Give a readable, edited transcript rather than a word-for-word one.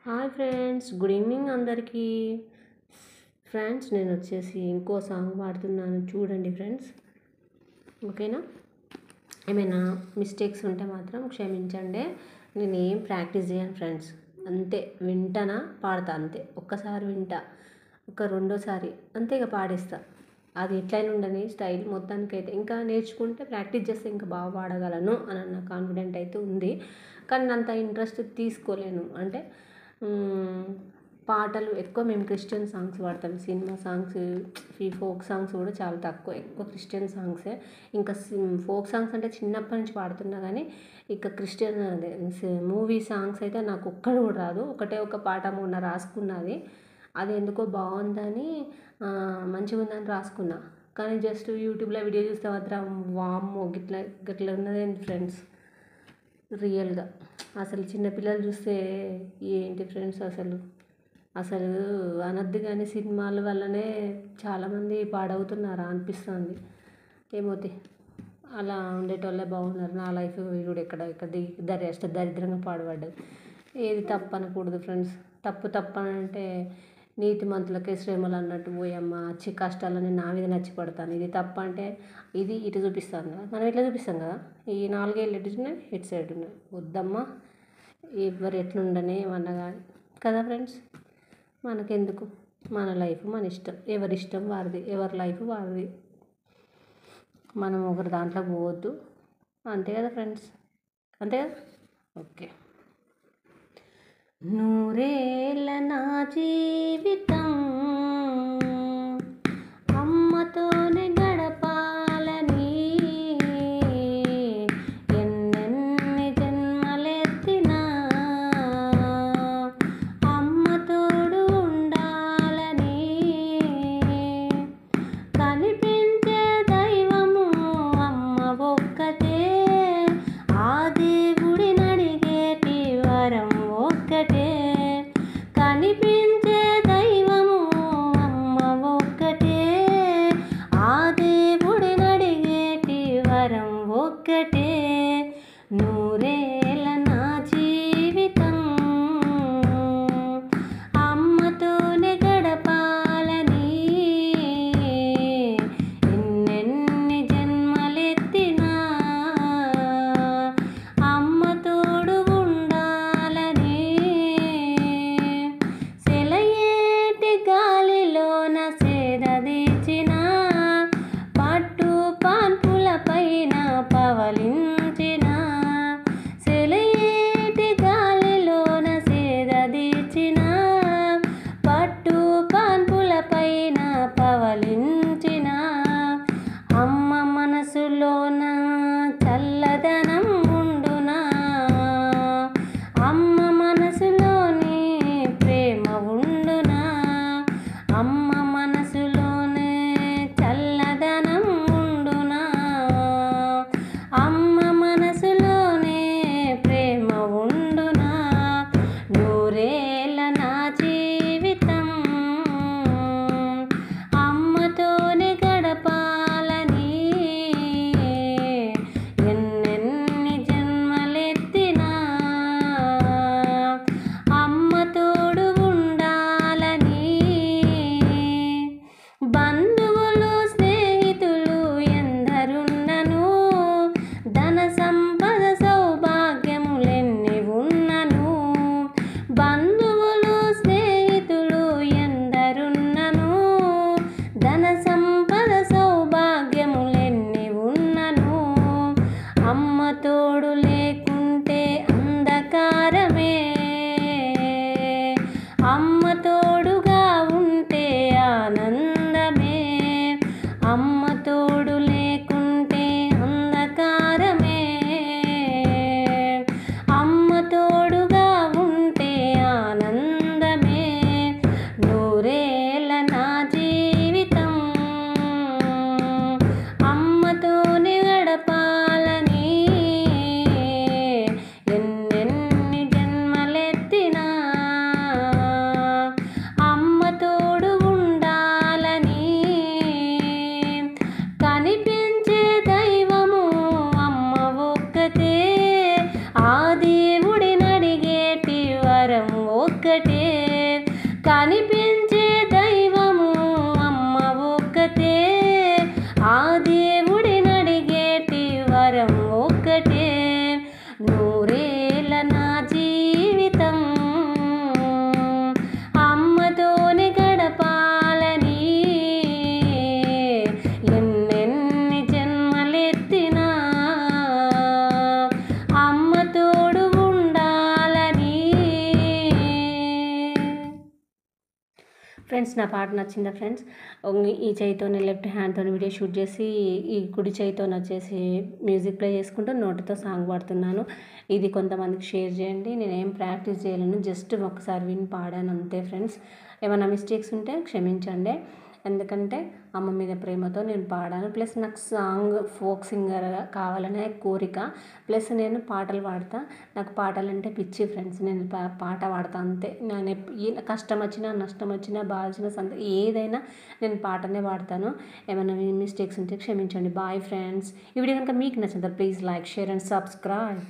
Hi friends, good evening అందరికీ. Friends, నేను వచ్చేసి ఇంకో సాంగ్ పాడుతున్నాను, చూడండి ఫ్రెండ్స్. ఓకేనా? ఏమైనా మిస్టేక్స్ ఉంటే మాత్రం క్షమించండి. నేను ఏం ప్రాక్టీస్ చేయను ఫ్రెండ్స్, అంతే వింటానా పాడతా, అంతే. ఒక్కసారి వింటా, రెండోసారి అంతే, ఇక పాడేస్తా. అది ఎట్లయినా ఉండని స్టైల్ మొత్తానికైతే ఇంకా నేర్చుకుంటే ప్రాక్టీస్ చేస్తే ఇంకా బాగా పాడగలను అని అన్న కాన్ఫిడెంట్ అయితే ఉంది. కానీ అంత ఇంట్రెస్ట్ తీసుకోలేను. అంటే పాటలు ఎక్కువ మేము క్రిస్టియన్ సాంగ్స్ పాడతాం. సినిమా సాంగ్స్, ఈ ఫోక్ సాంగ్స్ కూడా చాలా తక్కువ, ఎక్కువ క్రిస్టియన్ సాంగ్సే. ఇంకా ఫోక్ సాంగ్స్ అంటే చిన్నప్పటి నుంచి పాడుతున్నా, కానీ ఇక క్రిస్టియన్ అదే మూవీ సాంగ్స్ అయితే నాకు ఒక్కడు కూడా రాదు. ఒకటే ఒక పాట మొన్న రాసుకున్నది, అది ఎందుకో బాగుందని మంచిగా ఉందని రాసుకున్నా. కానీ జస్ట్ యూట్యూబ్లో వీడియో చూస్తే మాత్రం వామ్మో గిట్లా గిట్లా ఉన్నదేంటి ఫ్రెండ్స్, రియల్గా అసలు చిన్నపిల్లలు చూస్తే ఏంటి ఫ్రెండ్స్, అసలు అనద్దు, కానీ సినిమాల వల్లనే చాలామంది పాడవుతున్నారా అనిపిస్తుంది. ఏమోతే, అలా ఉండేటోళ్ళే బాగున్నారు. నా లైఫ్ వీడు ఎక్కడ దరిద్రంగా పాడుపడ్డది. ఏది తప్పు అనకూడదు ఫ్రెండ్స్. తప్పు అంటే నీతిమంతులకే శ్రమలు అన్నట్టు పోయమ్మ వచ్చి కష్టాలని నా మీద నచ్చి పడతాను. ఇది తప్పు అంటే ఇది ఇటు చూపిస్తాను కదా, మనం ఇట్లా చూపిస్తాం కదా, ఈ నాలుగేళ్ళు ఎటు ఉన్నాయి, ఇటు సైడ్ ఉన్నాయి. వద్దమ్మా, ఎవరు ఎట్లుండని ఏమన్నా కానీ కదా ఫ్రెండ్స్. మనకెందుకు, మన లైఫ్ మన ఇష్టం, ఎవరి ఇష్టం వారిది, ఎవరి లైఫ్ వారిది. మనం ఒకరి దాంట్లో పోవద్దు, అంతే కదా ఫ్రెండ్స్, అంతే కదా. ఓకే. నూరేళ్ళ నా జీవితం అమ్మతోనే గడపాలని, ఎన్నెన్ని జన్మలెత్తినా అమ్మ తోడు ఉండాలని, కనిపించే దైవము అమ్మ ఒక్కటే, ఆ దేవుడి నడిగేటి వరం ఒక్కటే. కనిపించే దైవం ఒక్కటే కనిపించే దైవము అమ్మ ఒక్కతే ఆ దేవుడిని అడిగేటి వరం ఒక్కటే నూరేళ్ళ నా జీవితం అమ్మతోనే గడపాలని ఎన్నెన్ని జన్మలెత్తినా అమ్మ తోడు ఉండాలని. ఫ్రెండ్స్ నా పాట నచ్చిందా ఫ్రెండ్స్? ఈ చేయితోనే లెఫ్ట్ హ్యాండ్తో వీడియో షూట్ చేసి ఈ కుడి చేయితో వచ్చేసి మ్యూజిక్ ప్లే చేసుకుంటూ నోటితో సాంగ్ పాడుతున్నాను. ఇది కొంతమందికి షేర్ చేయండి. నేనేం ప్రాక్టీస్ చేయలేను, జస్ట్ ఒకసారి విని పాడాను అంతే ఫ్రెండ్స్. ఏమైనా మిస్టేక్స్ ఉంటే క్షమించండి, ఎందుకంటే అమ్మ మీద ప్రేమతో నేను పాడాను. ప్లస్ నాకు సాంగ్ ఫోక్ సింగర్ కావాలనే కోరిక. ప్లస్ నేను పాటలు పాడతా, నాకు పాటలు అంటే పిచ్చి ఫ్రెండ్స్. నేను పాట పాడతా అంతే. నేను కష్టం వచ్చినా నష్టం వచ్చినా బాధ వచ్చినా ఏదైనా నేను పాటనే పాడతాను. ఏమైనా మిస్టేక్స్ ఉంటే క్షమించండి. Bye friends. ఈ వీడియో కనుక మీకు నచ్చిందా please like, share and subscribe.